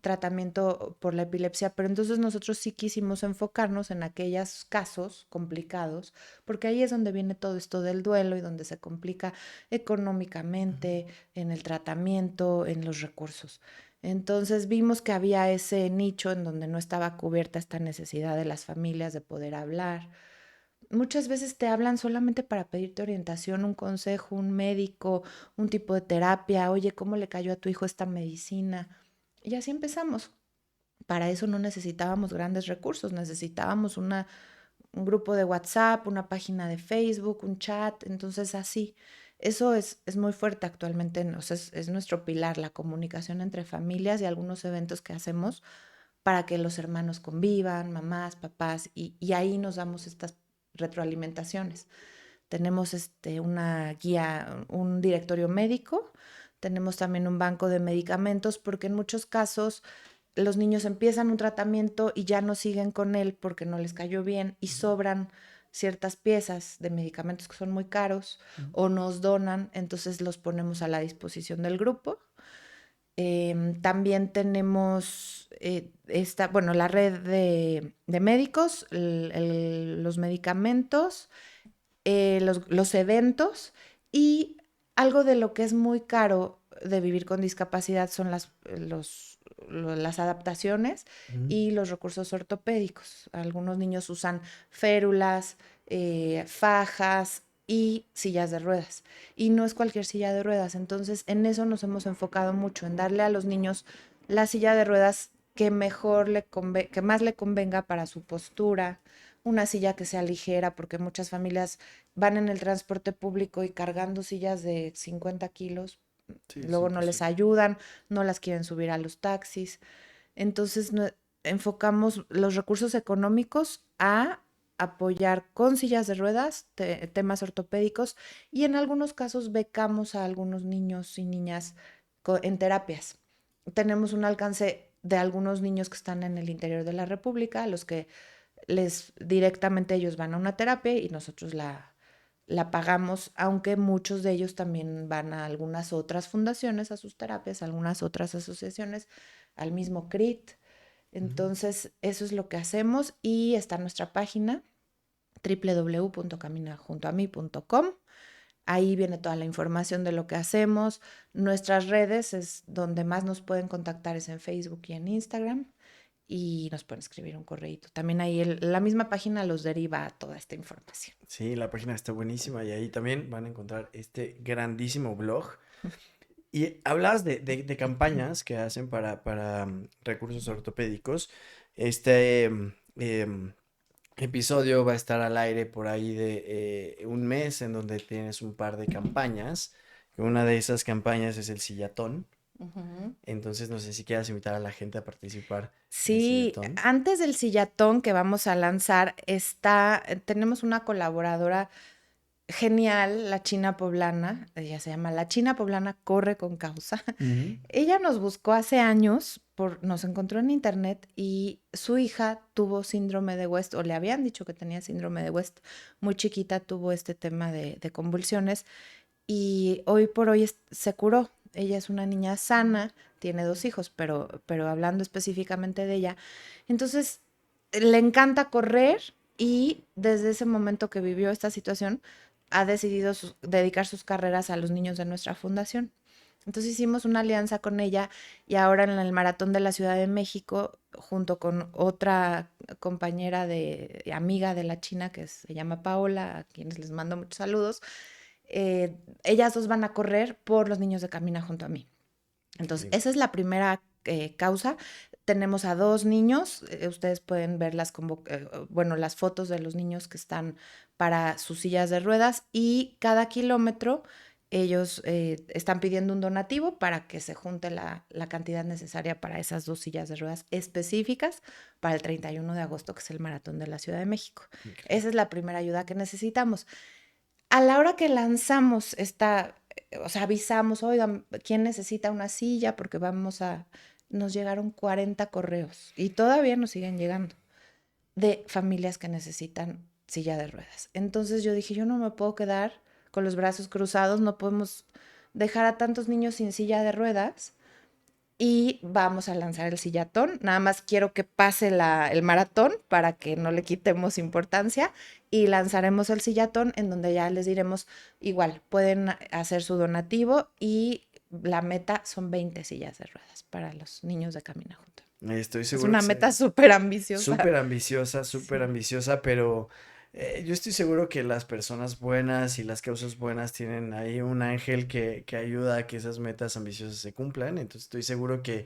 tratamiento por la epilepsia, pero entonces nosotros sí quisimos enfocarnos en aquellos casos complicados, porque ahí es donde viene todo esto del duelo y donde se complica económicamente, en el tratamiento, en los recursos. Entonces vimos que había ese nicho en donde no estaba cubierta esta necesidad de las familias de poder hablar. Muchas veces te hablan solamente para pedirte orientación, un consejo, un médico, un tipo de terapia, oye, ¿cómo le cayó a tu hijo esta medicina? Y así empezamos. Para eso no necesitábamos grandes recursos, necesitábamos un grupo de WhatsApp, una página de Facebook, un chat, entonces así. Eso es muy fuerte actualmente, o sea, es nuestro pilar, la comunicación entre familias y algunos eventos que hacemos para que los hermanos convivan, mamás, papás, y ahí nos damos estas retroalimentaciones. Tenemos una guía, un directorio médico, tenemos también un banco de medicamentos, porque en muchos casos los niños empiezan un tratamiento y ya no siguen con él porque no les cayó bien y sobran ciertas piezas de medicamentos que son muy caros o nos donan, entonces los ponemos a la disposición del grupo. También tenemos bueno, la red de médicos, los medicamentos, los eventos y algo de lo que es muy caro de vivir con discapacidad son las adaptaciones Ujú. y los recursos ortopédicos. Algunos niños usan férulas, fajas y sillas de ruedas. Y no es cualquier silla de ruedas. Entonces, en eso nos hemos enfocado mucho, en darle a los niños la silla de ruedas que que más le convenga para su postura, una silla que sea ligera, porque muchas familias van en el transporte público y cargando sillas de 50 kilos, Sí, es luego no les imposible. ayudan, no las quieren subir a los taxis. Entonces enfocamos los recursos económicos a apoyar con sillas de ruedas, temas ortopédicos y en algunos casos becamos a algunos niños y niñas en terapias. Tenemos un alcance de algunos niños que están en el interior de la República, a los que les directamente ellos van a una terapia y nosotros la pagamos, aunque muchos de ellos también van a algunas otras fundaciones a sus terapias, a algunas otras asociaciones, al mismo CRIT. Ujú. Entonces, eso es lo que hacemos y está nuestra página www.caminajuntoami.com. Ahí viene toda la información de lo que hacemos. Nuestras redes es donde más nos pueden contactar es en Facebook y en Instagram y nos pueden escribir un correíto. También ahí la misma página los deriva a toda esta información. Sí, la página está buenísima y ahí también van a encontrar este grandísimo blog. Y hablabas de campañas que hacen para recursos ortopédicos. Este episodio va a estar al aire por ahí de un mes en donde tienes un par de campañas. Una de esas campañas es el sillatón. Ujú. Entonces, no sé si quieras invitar a la gente a participar en el Sí, sillatón. antes del sillatón que vamos a lanzar, tenemos una colaboradora genial, la China Poblana, ella se llama La China Poblana Corre con Causa. Ujú. Ella nos buscó hace años, nos encontró en internet y su hija tuvo síndrome de West, o le habían dicho que tenía síndrome de West. Muy chiquita tuvo este tema de convulsiones y hoy por hoy se curó. Ella es una niña sana, tiene dos hijos, pero hablando específicamente de ella, entonces le encanta correr y desde ese momento que vivió esta situación ha decidido dedicar sus carreras a los niños de nuestra fundación. Entonces hicimos una alianza con ella y ahora en el Maratón de la Ciudad de México, junto con otra compañera amiga de la China que se llama Paola, a quienes les mando muchos saludos, ellas dos van a correr por los niños de Camina junto a mí. Entonces, Ok. esa es la primera causa. Tenemos a 2 niños, ustedes pueden ver bueno, las fotos de los niños que están para sus sillas de ruedas y cada kilómetro ellos están pidiendo un donativo para que se junte la cantidad necesaria para esas 2 sillas de ruedas específicas para el 31 de agosto, que es el maratón de la Ciudad de México. Increíble. Esa es la primera ayuda que necesitamos. A la hora que lanzamos o sea, avisamos, oigan, ¿quién necesita una silla? Porque nos llegaron 40 correos y todavía nos siguen llegando de familias que necesitan silla de ruedas. Entonces yo dije, yo no me puedo quedar con los brazos cruzados, no podemos dejar a tantos niños sin silla de ruedas y vamos a lanzar el sillatón. Nada más quiero que pase el maratón para que no le quitemos importancia y lanzaremos el sillatón en donde ya les diremos, igual, pueden hacer su donativo y la meta son 20 sillas de ruedas para los niños de Camina Juntos. Estoy Es seguro una que meta súper ambiciosa. súper Sí. ambiciosa, pero yo estoy seguro que las personas buenas y las causas buenas tienen ahí un ángel que ayuda a que esas metas ambiciosas se cumplan. Entonces estoy seguro que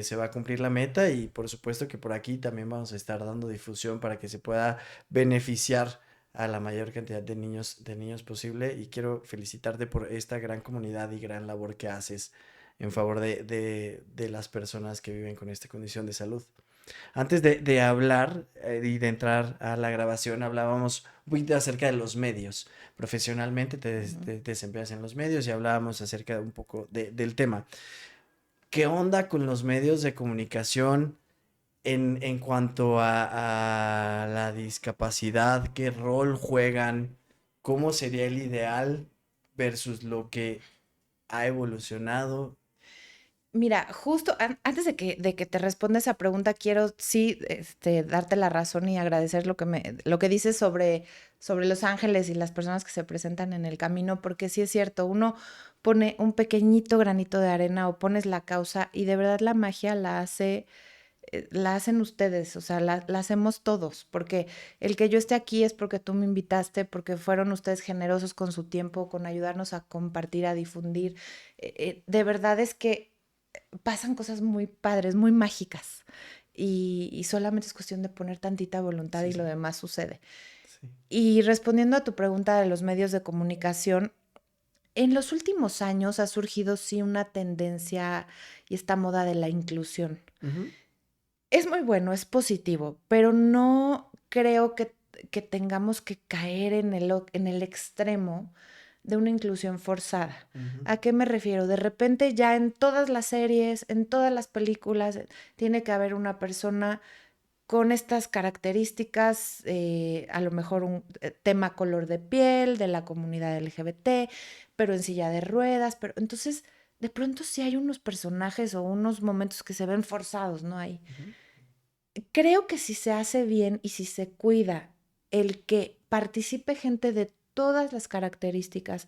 se va a cumplir la meta y por supuesto que por aquí también vamos a estar dando difusión para que se pueda beneficiar a la mayor cantidad de niños posible. Y quiero felicitarte por esta gran comunidad y gran labor que haces en favor de las personas que viven con esta condición de salud. Antes de hablar y de entrar a la grabación, hablábamos un poquito acerca de los medios. Profesionalmente Ujú. te desempeñas en los medios y hablábamos acerca un poco del tema. ¿Qué onda con los medios de comunicación en cuanto a la discapacidad? ¿Qué rol juegan? ¿Cómo sería el ideal versus lo que ha evolucionado? Mira, justo antes de que te responda esa pregunta, quiero sí darte la razón y agradecer lo que dices sobre los ángeles y las personas que se presentan en el camino, porque sí es cierto, uno pone un pequeñito granito de arena o pones la causa y de verdad la magia la hacen ustedes, o sea, la hacemos todos, porque el que yo esté aquí es porque tú me invitaste, porque fueron ustedes generosos con su tiempo, con ayudarnos a compartir, a difundir. De verdad es que pasan cosas muy padres, muy mágicas. Y solamente es cuestión de poner tantita voluntad Sí, y lo sí, demás sucede. sí. Y respondiendo a tu pregunta de los medios de comunicación, en los últimos años ha surgido sí una tendencia y esta moda de la inclusión. Ujú. Es muy bueno, es positivo, pero no creo que tengamos que caer en el extremo de una inclusión forzada. Ujú. ¿A qué me refiero? De repente ya en todas las series, en todas las películas, tiene que haber una persona con estas características, a lo mejor un tema color de piel de la comunidad LGBT, pero en silla de ruedas, pero entonces de pronto sí hay unos personajes o unos momentos que se ven forzados, ¿no? Hay Ujú. creo que si se hace bien y si se cuida el que participe gente de todas las características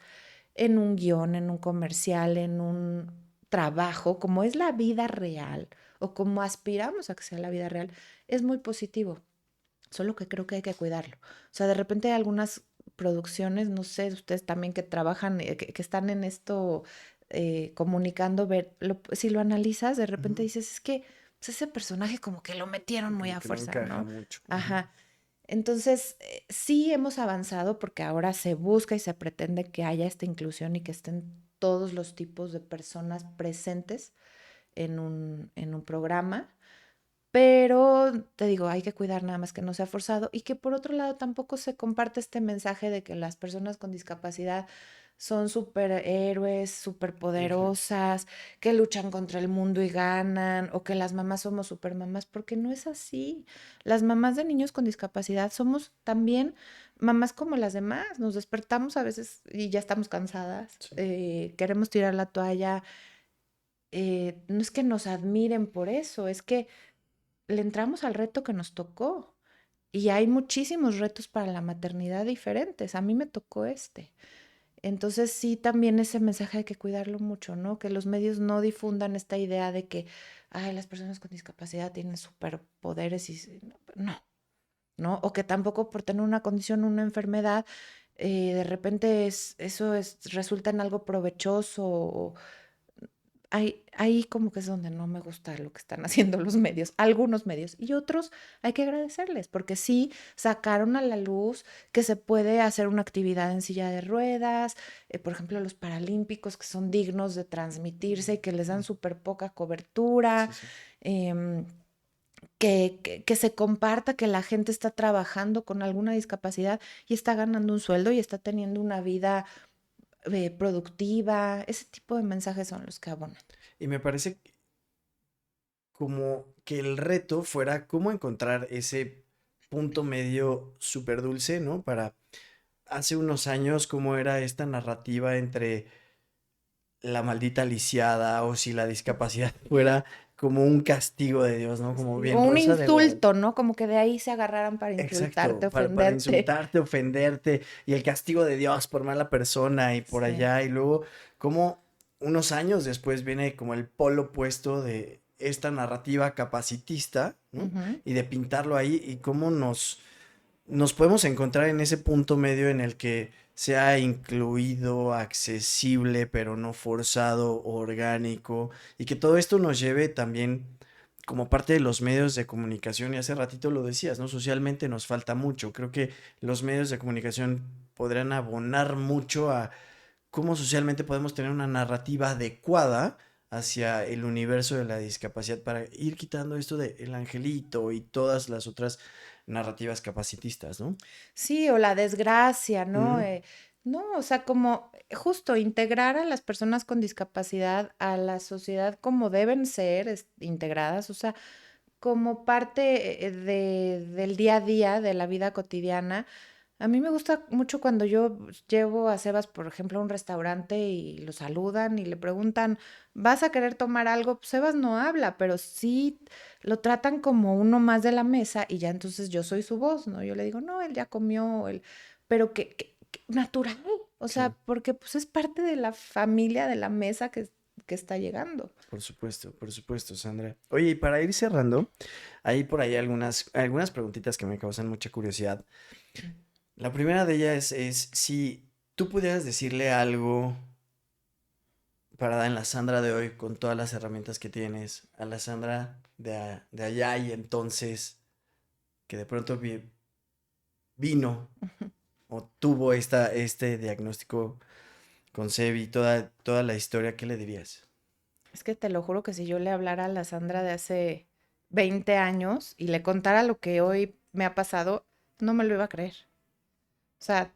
en un guión, en un comercial, en un trabajo, como es la vida real o como aspiramos a que sea la vida real, es muy positivo. Solo que creo que hay que cuidarlo. O sea, de repente hay algunas producciones, no sé, ustedes también que trabajan, que están en esto comunicando, si lo analizas, de repente Ujú. dices, es que pues, ese personaje como que lo metieron muy Como a que no fuerza, encaja ¿no? mucho. Ujú. Ajá. Entonces, sí hemos avanzado porque ahora se busca y se pretende que haya esta inclusión y que estén todos los tipos de personas presentes en un programa. Pero te digo, hay que cuidar nada más que no sea forzado y que por otro lado tampoco se comparte este mensaje de que las personas con discapacidad son superhéroes, Ujú. superpoderosas, que luchan contra el mundo y ganan, o que las mamás somos supermamás, porque no es así. Las mamás de niños con discapacidad somos también mamás como las demás. Nos despertamos a veces y ya estamos cansadas, Sí. queremos tirar la toalla. No es que nos admiren por eso, es que le entramos al reto que nos tocó. Y hay muchísimos retos para la maternidad diferentes. A mí me tocó este. Entonces sí, también ese mensaje hay que cuidarlo mucho, ¿no? Que los medios no difundan esta idea de que, ay, las personas con discapacidad tienen superpoderes y no, ¿no? O que tampoco por tener una condición, una enfermedad, de repente resulta en algo provechoso ahí como que es donde no me gusta lo que están haciendo los medios, algunos medios, y otros hay que agradecerles, porque sí sacaron a la luz que se puede hacer una actividad en silla de ruedas, por ejemplo, los paralímpicos que son dignos de transmitirse y que les dan súper poca cobertura, Sí, sí. em, que se comparta que la gente está trabajando con alguna discapacidad y está ganando un sueldo y está teniendo una vida productiva. Ese tipo de mensajes son los que abonan. Y me parece como que el reto fuera cómo encontrar ese punto medio súper dulce, ¿no? Para hace unos años, cómo era esta narrativa entre la maldita lisiada o si la discapacidad fuera como un castigo de Dios, ¿no? Como Sí, o bien un Rosa de Guadalupe. insulto, ¿no? Como que de ahí se agarraran para insultarte, Exacto, para ofenderte. insultarte, ofenderte y el castigo de Dios por mala persona y por Sí. allá y luego como unos años después viene como el polo opuesto de esta narrativa capacitista, ¿no? Ujú. Y de pintarlo ahí y cómo nos podemos encontrar en ese punto medio en el que sea incluido, accesible, pero no forzado, orgánico, y que todo esto nos lleve también como parte de los medios de comunicación, y hace ratito lo decías, ¿no? Socialmente nos falta mucho. Creo que los medios de comunicación podrían abonar mucho a cómo socialmente podemos tener una narrativa adecuada hacia el universo de la discapacidad para ir quitando esto de el angelito y todas las otras narrativas capacitistas, ¿no? Sí, o la desgracia, ¿no? Mm, No, o sea, como justo integrar a las personas con discapacidad a la sociedad como deben ser integradas, o sea, como parte del día a día, de la vida cotidiana. A mí me gusta mucho cuando yo llevo a Sebas, por ejemplo, a un restaurante y lo saludan y le preguntan, ¿vas a querer tomar algo? Pues Sebas no habla, pero sí lo tratan como uno más de la mesa y ya entonces yo soy su voz, ¿no? Yo le digo, no, él ya comió, él, pero que natural, o sea, claro, porque pues es parte de la familia, de la mesa que está llegando. por supuesto, Sandra. Oye, y para ir cerrando, hay por ahí algunas preguntitas que me causan mucha curiosidad. La primera de ellas es si tú pudieras decirle algo para dar en la Sandra de hoy con todas las herramientas que tienes, a la Sandra de allá y entonces, que de pronto vino o tuvo este diagnóstico con Sebi, toda la historia, ¿qué le dirías? Es que te lo juro que si yo le hablara a la Sandra de hace 20 años y le contara lo que hoy me ha pasado, no me lo iba a creer. O sea,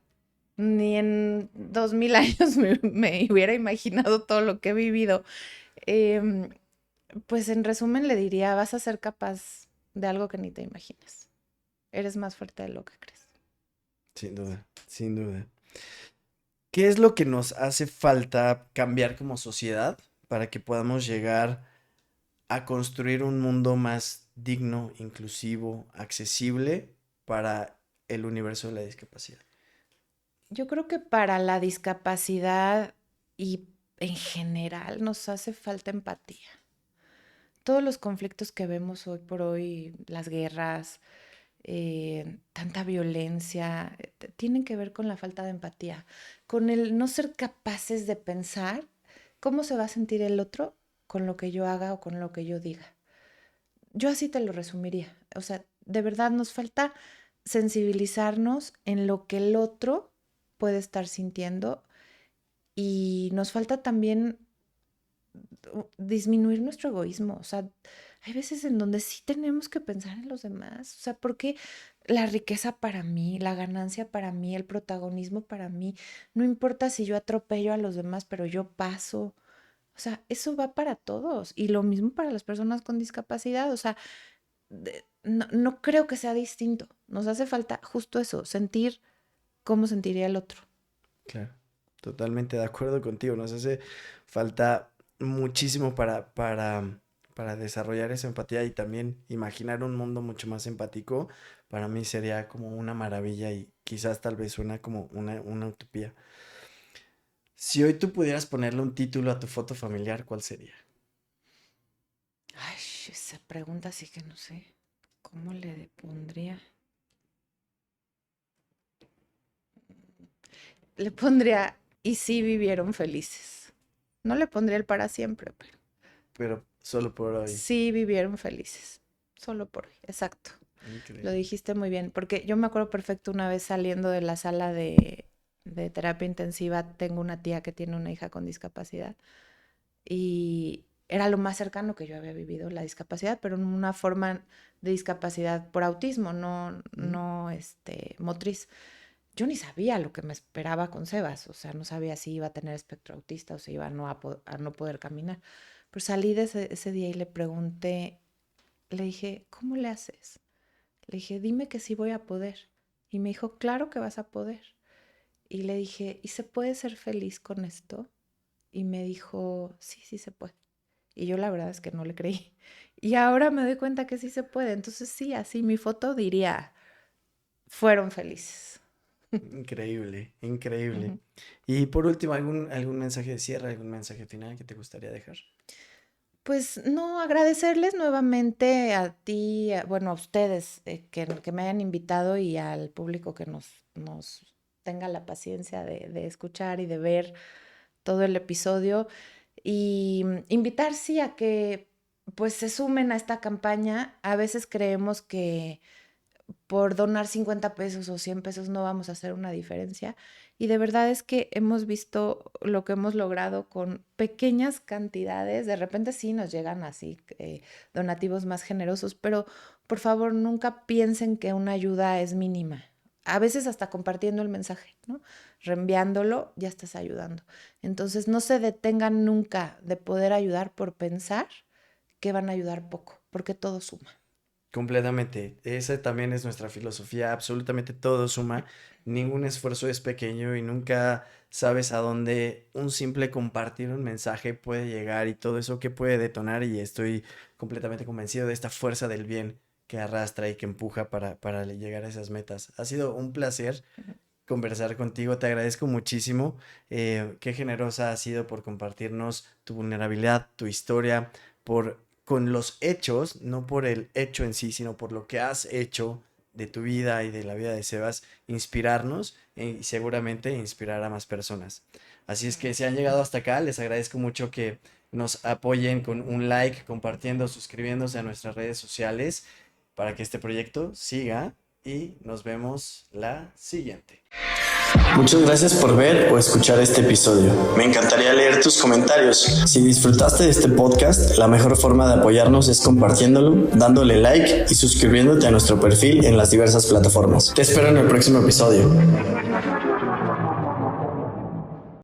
ni en 2000 años me hubiera imaginado todo lo que he vivido. Em, pues en resumen le diría, vas a ser capaz de algo que ni te imaginas. Eres más fuerte de lo que crees. Sin duda, sin duda. ¿Qué es lo que nos hace falta cambiar como sociedad para que podamos llegar a construir un mundo más digno, inclusivo, accesible para el universo de la discapacidad? Yo creo que para la discapacidad y en general nos hace falta empatía. Todos los conflictos que vemos hoy por hoy, las guerras, tanta violencia, tienen que ver con la falta de empatía, con el no ser capaces de pensar cómo se va a sentir el otro con lo que yo haga o con lo que yo diga. Yo así te lo resumiría. O sea, de verdad nos falta sensibilizarnos en lo que el otro puede estar sintiendo y nos falta también disminuir nuestro egoísmo. O sea, hay veces en donde sí tenemos que pensar en los demás. O sea, porque la riqueza para mí, la ganancia para mí, el protagonismo para mí, no importa si yo atropello a los demás, pero yo paso. O sea, eso va para todos. Y lo mismo para las personas con discapacidad. O sea, no, no creo que sea distinto. Nos hace falta justo eso, sentir cómo sentiría el otro. Claro, totalmente de acuerdo contigo. Nos hace falta muchísimo para desarrollar esa empatía y también imaginar un mundo mucho más empático. Para mí sería como una maravilla y quizás tal vez suena como una utopía. Si hoy tú pudieras ponerle un título a tu foto familiar, ¿cuál sería? Ay, esa pregunta sí que no sé. ¿Cómo le pondría? Le pondría, y sí vivieron felices. No le pondría el para siempre, pero. pero solo por hoy. Sí vivieron felices, solo por hoy, exacto. Increíble. Lo dijiste muy bien, porque yo me acuerdo perfecto una vez saliendo de la sala de terapia intensiva, tengo una tía que tiene una hija con discapacidad y era lo más cercano que yo había vivido, la discapacidad, pero en una forma de discapacidad por autismo, no motriz. Yo ni sabía lo que me esperaba con Sebas, o sea, no sabía si iba a tener espectro autista o si iba a no poder caminar. Pero salí de ese día y le pregunté, le dije, ¿cómo le haces? Le dije, dime que sí voy a poder. Y me dijo, claro que vas a poder. Y le dije, ¿y se puede ser feliz con esto? Y me dijo, sí, sí se puede. Y yo la verdad es que no le creí. Y ahora me doy cuenta que sí se puede. Entonces sí, así mi foto diría, fueron felices. Increíble, increíble. Ujú. Y por último, ¿algún mensaje de cierre, algún mensaje final que te gustaría dejar? Pues no, agradecerles nuevamente a ti, bueno, a ustedes que me hayan invitado y al público que nos tenga la paciencia de escuchar y de ver todo el episodio. Y invitar, sí, a que pues se sumen a esta campaña. A veces creemos que por donar 50 pesos o 100 pesos no vamos a hacer una diferencia. Y de verdad es que hemos visto lo que hemos logrado con pequeñas cantidades. De repente sí nos llegan así donativos más generosos, pero por favor nunca piensen que una ayuda es mínima. A veces hasta compartiendo el mensaje, ¿no? Reenviándolo, ya estás ayudando. Entonces no se detengan nunca de poder ayudar por pensar que van a ayudar poco, porque todo suma. Completamente. Esa también es nuestra filosofía. Absolutamente todo suma. Ningún esfuerzo es pequeño y nunca sabes a dónde un simple compartir un mensaje puede llegar y todo eso que puede detonar. Y estoy completamente convencido de esta fuerza del bien que arrastra y que empuja para llegar a esas metas. Ha sido un placer conversar contigo. Te agradezco muchísimo. Qué generosa has sido por compartirnos tu vulnerabilidad, tu historia, por con los hechos, no por el hecho en sí, sino por lo que has hecho de tu vida y de la vida de Sebas, inspirarnos y seguramente inspirar a más personas. Así es que si han llegado hasta acá, les agradezco mucho que nos apoyen con un like, compartiendo, suscribiéndose a nuestras redes sociales para que este proyecto siga y nos vemos la siguiente. Muchas gracias por ver o escuchar este episodio. Me encantaría leer tus comentarios. Si disfrutaste de este podcast, la mejor forma de apoyarnos es compartiéndolo, dándole like y suscribiéndote a nuestro perfil en las diversas plataformas. Te espero en el próximo episodio.